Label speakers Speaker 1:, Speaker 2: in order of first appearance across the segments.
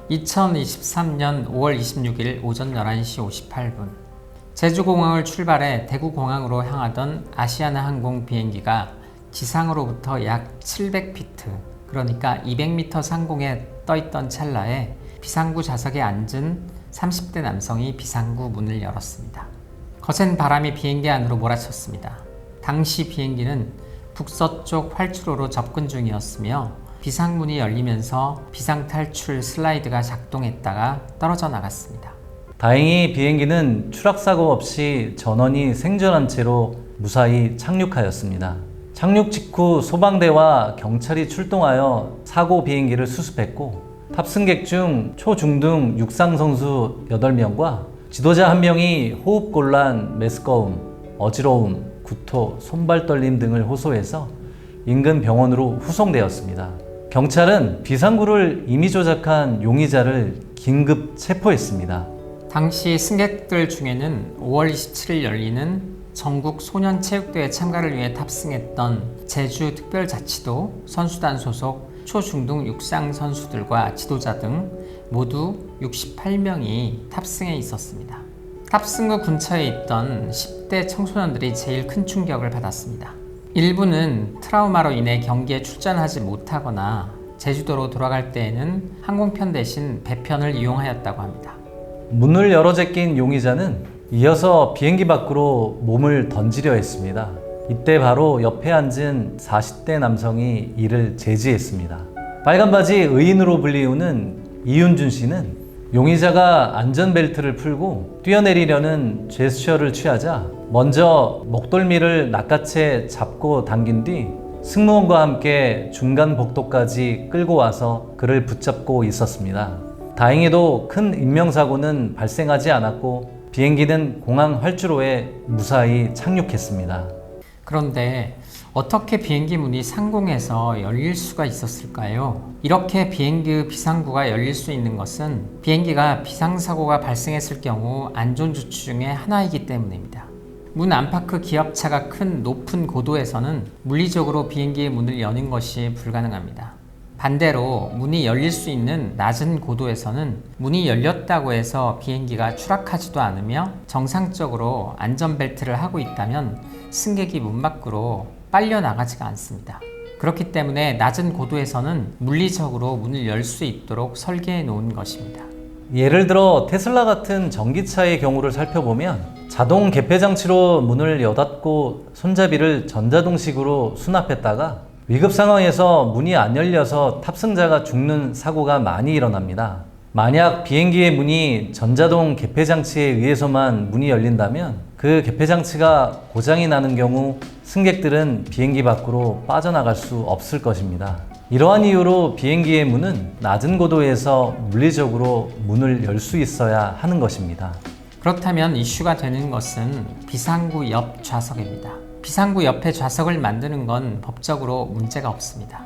Speaker 1: 2023년 5월 26일 오전 11시 58분 제주공항을 출발해 대구공항으로 향하던 아시아나항공 비행기가 지상으로부터 약 700피트, 그러니까 200m 상공에 떠있던 찰나에 비상구 좌석에 앉은 30대 남성이 비상구 문을 열었습니다. 거센 바람이 비행기 안으로 몰아쳤습니다. 당시 비행기는 북서쪽 활주로로 접근 중이었으며 비상문이 열리면서 비상탈출 슬라이드가 작동했다가 떨어져 나갔습니다.
Speaker 2: 다행히 비행기는 추락사고 없이 전원이 생존한 채로 무사히 착륙하였습니다. 착륙 직후 소방대와 경찰이 출동하여 사고 비행기를 수습했고, 탑승객 중 초중등 육상 선수 8명과 지도자 1명이 호흡곤란, 메스꺼움, 어지러움, 구토, 손발 떨림 등을 호소해서 인근 병원으로 후송되었습니다. 경찰은 비상구를 임의 조작한 용의자를 긴급 체포했습니다.
Speaker 1: 당시 승객들 중에는 5월 27일 열리는 전국 소년체육대회 참가를 위해 탑승했던 제주특별자치도 선수단 소속 초중등 육상 선수들과 지도자 등 모두 68명이 탑승해 있었습니다. 탑승구 근처에 있던 10대 청소년들이 제일 큰 충격을 받았습니다. 일부는 트라우마로 인해 경기에 출전하지 못하거나 제주도로 돌아갈 때에는 항공편 대신 배편을 이용하였다고 합니다.
Speaker 2: 문을 열어 제낀 용의자는 이어서 비행기 밖으로 몸을 던지려 했습니다. 이때 바로 옆에 앉은 40대 남성이 이를 제지했습니다. 빨간바지 의인으로 불리우는 이윤준 씨는 용의자가 안전벨트를 풀고 뛰어내리려는 제스처를 취하자 먼저 목덜미를 낚아채 잡고 당긴 뒤 승무원과 함께 중간 복도까지 끌고 와서 그를 붙잡고 있었습니다. 다행히도 큰 인명사고는 발생하지 않았고 비행기는 공항 활주로에 무사히 착륙했습니다.
Speaker 1: 그런데 어떻게 비행기 문이 상공에서 열릴 수가 있었을까요? 이렇게 비행기 비상구가 열릴 수 있는 것은 비행기가 비상사고가 발생했을 경우 안전조치 중에 하나이기 때문입니다. 문 안팎의 기압차가 큰 높은 고도에서는 물리적으로 비행기의 문을 여는 것이 불가능합니다. 반대로 문이 열릴 수 있는 낮은 고도에서는 문이 열렸다고 해서 비행기가 추락하지도 않으며 정상적으로 안전벨트를 하고 있다면 승객이 문 밖으로 빨려 나가지가 않습니다. 그렇기 때문에 낮은 고도에서는 물리적으로 문을 열 수 있도록 설계해 놓은 것입니다.
Speaker 2: 예를 들어 테슬라 같은 전기차의 경우를 살펴보면 자동 개폐 장치로 문을 여닫고 손잡이를 전자동식으로 수납했다가 위급 상황에서 문이 안 열려서 탑승자가 죽는 사고가 많이 일어납니다. 만약 비행기의 문이 전자동 개폐 장치에 의해서만 문이 열린다면 그 개폐 장치가 고장이 나는 경우 승객들은 비행기 밖으로 빠져나갈 수 없을 것입니다. 이러한 이유로 비행기의 문은 낮은 고도에서 물리적으로 문을 열 수 있어야 하는 것입니다.
Speaker 1: 그렇다면 이슈가 되는 것은 비상구 옆 좌석입니다. 비상구 옆에 좌석을 만드는 건 법적으로 문제가 없습니다.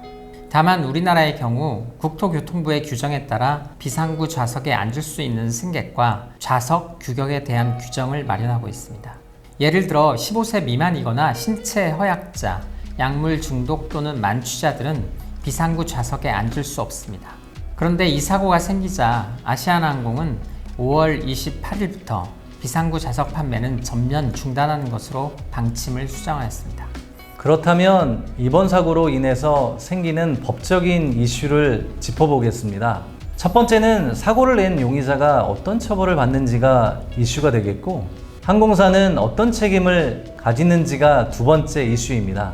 Speaker 1: 다만 우리나라의 경우 국토교통부의 규정에 따라 비상구 좌석에 앉을 수 있는 승객과 좌석 규격에 대한 규정을 마련하고 있습니다. 예를 들어 15세 미만이거나 신체 허약자, 약물 중독 또는 만취자들은 비상구 좌석에 앉을 수 없습니다. 그런데 이 사고가 생기자 아시아나항공은 5월 28일부터 비상구 좌석 판매는 전면 중단하는 것으로 방침을 수정하였습니다.
Speaker 2: 그렇다면 이번 사고로 인해서 생기는 법적인 이슈를 짚어보겠습니다. 첫 번째는 사고를 낸 용의자가 어떤 처벌을 받는지가 이슈가 되겠고, 항공사는 어떤 책임을 가지는지가 두 번째 이슈입니다.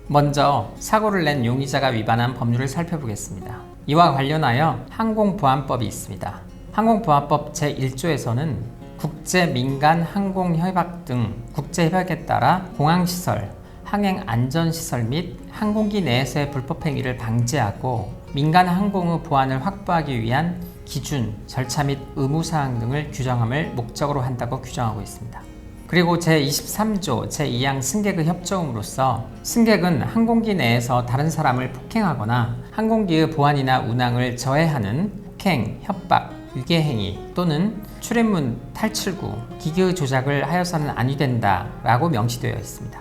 Speaker 1: 먼저 사고를 낸 용의자가 위반한 법률을 살펴보겠습니다. 이와 관련하여 항공보안법이 있습니다. 항공보안법 제1조에서는 국제민간항공협약 등 국제협약에 따라 공항시설, 항행안전시설 및 항공기 내에서의 불법행위를 방지하고 민간항공의 보안을 확보하기 위한 기준, 절차 및 의무사항 등을 규정함을 목적으로 한다고 규정하고 있습니다. 그리고 제23조 제2항 승객의 협조음으로써 승객은 항공기 내에서 다른 사람을 폭행하거나 항공기의 보안이나 운항을 저해하는 폭행, 협박, 유괴행위 또는 출입문 탈출구, 기계 조작을 하여서는 아니 된다라고 명시되어 있습니다.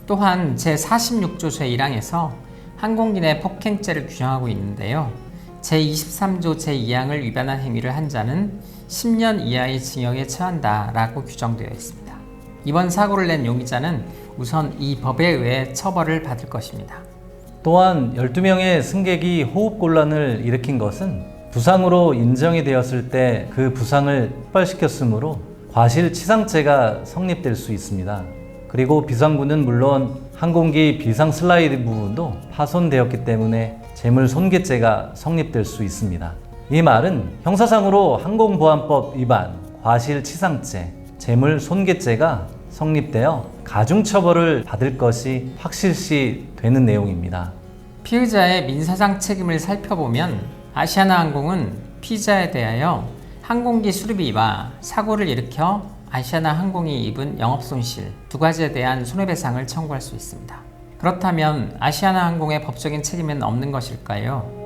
Speaker 1: 또한 제46조 제1항에서 항공기 내 폭행죄를 규정하고 있는데요. 제23조 제2항을 위반한 행위를 한 자는 10년 이하의 징역에 처한다라고 규정되어 있습니다. 이번 사고를 낸 용의자는 우선 이 법에 의해 처벌을 받을 것입니다.
Speaker 2: 또한 12명의 승객이 호흡곤란을 일으킨 것은 부상으로 인정이 되었을 때 그 부상을 촉발시켰으므로 과실치상죄가 성립될 수 있습니다. 그리고 비상구는 물론 항공기 비상 슬라이드 부분도 파손되었기 때문에 재물손괴죄가 성립될 수 있습니다. 이 말은 형사상으로 항공보안법 위반, 과실치상죄, 재물손괴죄가 성립되어 가중처벌을 받을 것이 확실시 되는 내용입니다.
Speaker 1: 피의자의 민사상 책임을 살펴보면 아시아나항공은 피의자에 대하여 항공기 수리비와 사고를 일으켜 아시아나항공이 입은 영업손실 두 가지에 대한 손해배상을 청구할 수 있습니다. 그렇다면 아시아나항공의 법적인 책임은 없는 것일까요?